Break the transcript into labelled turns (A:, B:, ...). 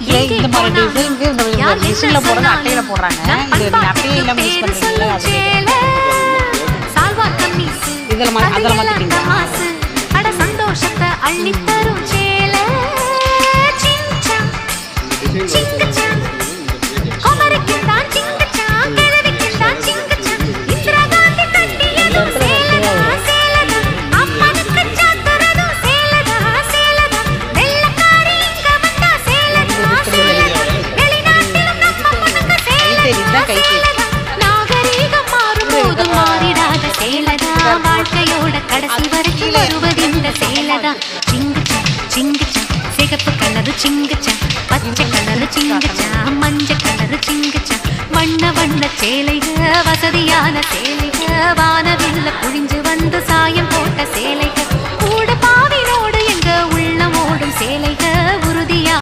A: இந்த மாதிரி டிசைனுக்கு இந்த மிஷின்ல போடுறது அட்டையில போடுறாங்க. இது நீங்க அப்படியே இல்லாம யூஸ் பண்றீங்களா? அது இதுல அதல மாத்திட்டீங்களா?
B: அட சந்தோஷத்தை அள்ளி தரும் சேல சிங்கச்சா சிங்கச்சா கோமருக்கு தான் சிங்கச்சா கேரவிக்கு தான் சிங்கச்சா இந்திரா காந்தி கட்டியது சேலதா சேலதா அம்மனுக்கு சாத்துறது சேலதா சேலதா வெள்ளக்காரி இங்க வந்தா சேலதா சேலதா வெளிநாட்டிலும் நம்ம பொண்ணுங்க சேலதா சேலதா நாகரீகம் மாறும்போது மாறிடாத சேலதா வாழ்க்கையோட கடைசி வரைக்கும் வருவதிந்த சேலதா சிங்கச்சா சிங்கச்சா சிகப்பு கலரு சிங்கச்சா பச்சை கலரு சிங்கச்சா மஞ்சள் கலரு சிங்கச்சா வண்ண வண்ண சேலைக வசதியான சேலைக வானவில்ல புழிஞ்சு வந்து சாயம் போட்ட சேலைக